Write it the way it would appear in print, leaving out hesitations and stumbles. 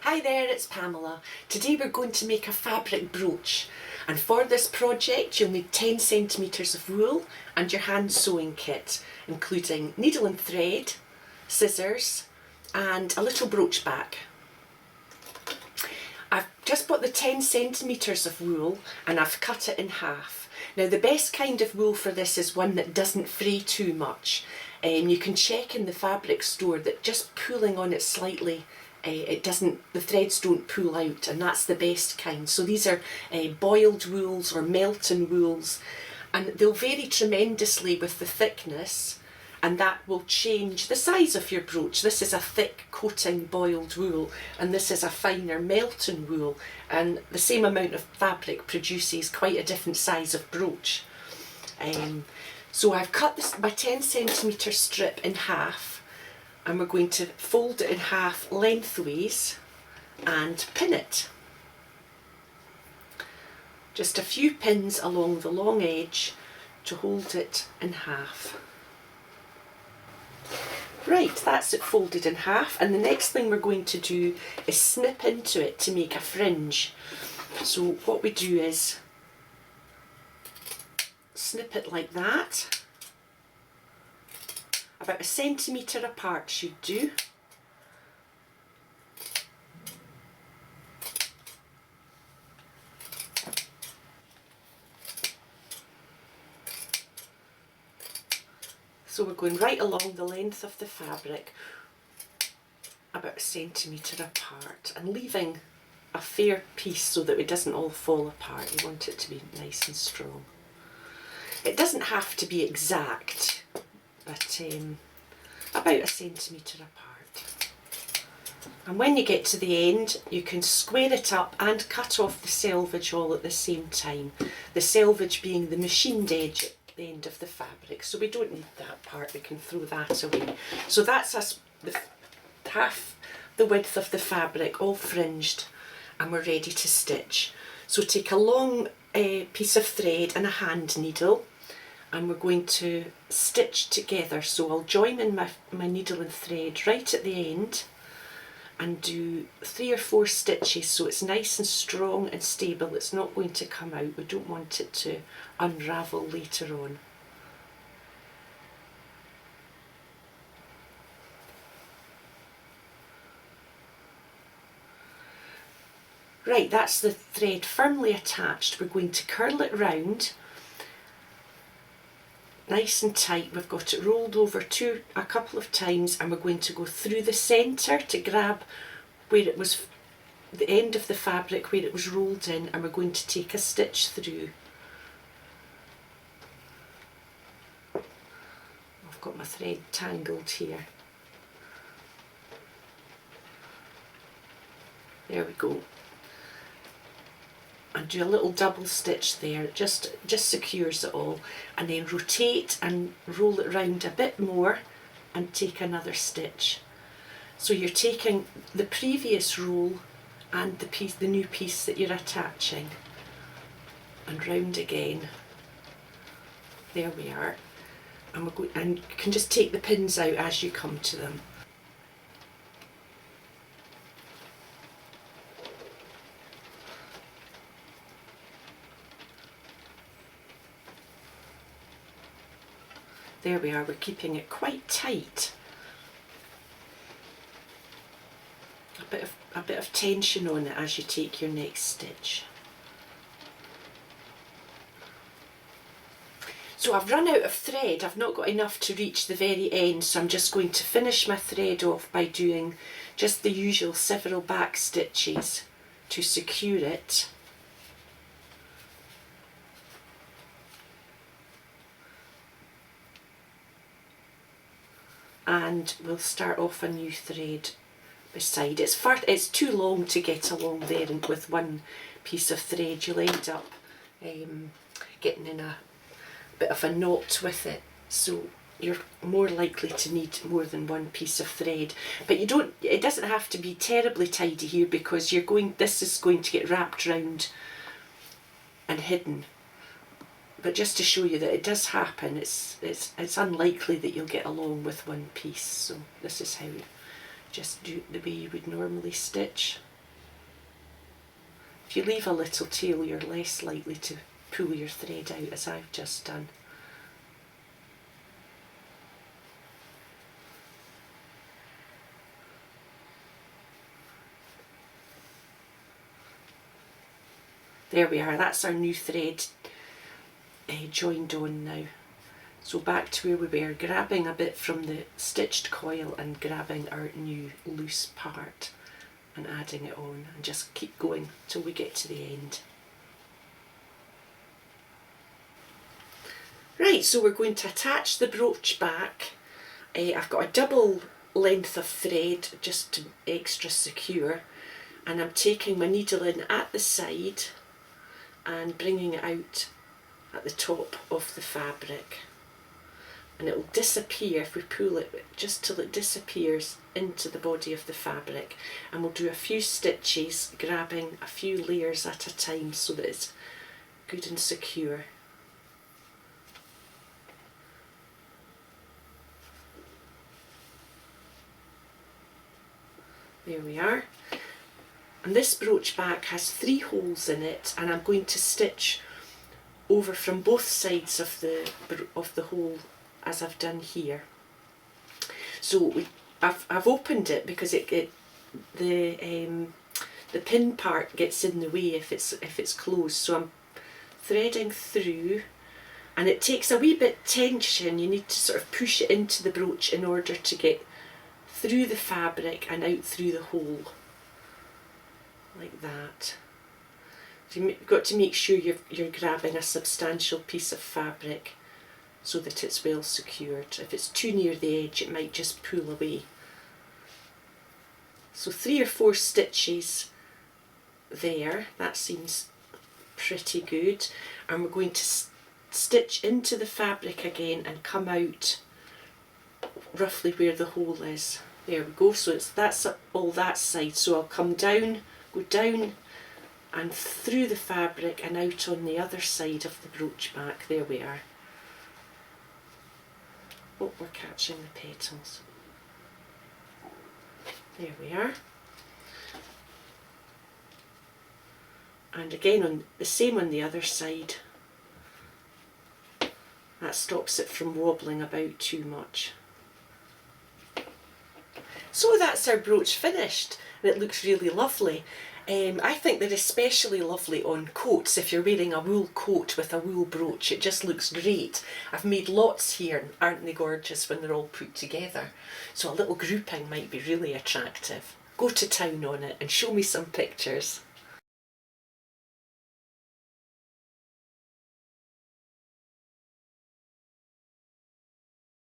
Hi there, it's Pamela. Today we're going to make a fabric brooch, and for this project you'll need 10 centimetres of wool and your hand sewing kit, including needle and thread, scissors and a little brooch back. I've just bought the 10 centimetres of wool and I've cut it in half. Now the best kind of wool for this is one that doesn't fray too much. You can check in the fabric store that just pulling on it slightly the threads don't pull out, and that's the best kind. So these are boiled wools or Melton wools, and they'll vary tremendously with the thickness, and that will change the size of your brooch. This is a thick coating boiled wool and this is a finer Melton wool, and the same amount of fabric produces quite a different size of brooch. So I've cut my 10 centimetre strip in half, and we're going to fold it in half lengthways and pin it. Just a few pins along the long edge to hold it in half. Right, that's it folded in half, and the next thing we're going to do is snip into it to make a fringe. So what we do is snip it like that. About 1 centimetre apart should do. So we're going right along the length of the fabric, about 1 centimetre apart, and leaving a fair piece so that it doesn't all fall apart. You want it to be nice and strong. It doesn't have to be exact, but about 1 centimetre apart. And when you get to the end, you can square it up and cut off the selvage all at the same time. The selvage being the machined edge at the end of the fabric. So we don't need that part, we can throw that away. So that's us, half the width of the fabric all fringed, and we're ready to stitch. So take a long piece of thread and a hand needle, and we're going to stitch together. So I'll join in my needle and thread right at the end and do 3 or 4 stitches so it's nice and strong and stable. It's not going to come out. We don't want it to unravel later on. Right, that's the thread firmly attached. We're going to curl it round nice and tight. We've got it rolled over a couple of times, and we're going to go through the centre to grab where it was, the end of the fabric where it was rolled in, and we're going to take a stitch through. I've got my thread tangled here. There we go. And do a little double stitch there, it just secures it all, and then rotate and roll it round a bit more and take another stitch. So you're taking the previous roll and the new piece that you're attaching, and round again. There we are, and you can just take the pins out as you come to them. There we are, we're keeping it quite tight. A bit of tension on it as you take your next stitch. So I've run out of thread, I've not got enough to reach the very end, so I'm just going to finish my thread off by doing just the usual several back stitches to secure it. And we'll start off a new thread beside. It's too long to get along there, and with one piece of thread you'll end up getting in a bit of a knot with it, so you're more likely to need more than one piece of thread. But it doesn't have to be terribly tidy here, because this is going to get wrapped round and hidden. But just to show you that it does happen, it's unlikely that you'll get along with one piece. So this is how, just do it the way you would normally stitch. If you leave a little tail, you're less likely to pull your thread out, as I've just done. There we are, that's our new thread joined on now. So back to where we were, grabbing a bit from the stitched coil and grabbing our new loose part and adding it on, and just keep going till we get to the end. Right, so we're going to attach the brooch back. I've got a double length of thread just to extra secure, and I'm taking my needle in at the side and bringing it out at the top of the fabric, and it will disappear if we pull it just till it disappears into the body of the fabric, and we'll do a few stitches grabbing a few layers at a time so that it's good and secure. There we are. And this brooch back has 3 holes in it, and I'm going to stitch over from both sides of the hole as I've done here. So I've opened it because the pin part gets in the way if it's closed. So I'm threading through, and it takes a wee bit tension. You need to sort of push it into the brooch in order to get through the fabric and out through the hole. Like that. So you've got to make sure you're grabbing a substantial piece of fabric so that it's well secured. If it's too near the edge, it might just pull away. So 3 or 4 stitches there, that seems pretty good. And we're going to stitch into the fabric again and come out roughly where the hole is. There we go, so that's all that side. So I'll come down, go down and through the fabric and out on the other side of the brooch back. There we are. Oh, we're catching the petals. There we are. And again on the same on the other side. That stops it from wobbling about too much. So that's our brooch finished, and it looks really lovely. I think they're especially lovely on coats. If you're wearing a wool coat with a wool brooch, it just looks great. I've made lots here, aren't they gorgeous when they're all put together? So a little grouping might be really attractive. Go to town on it and show me some pictures.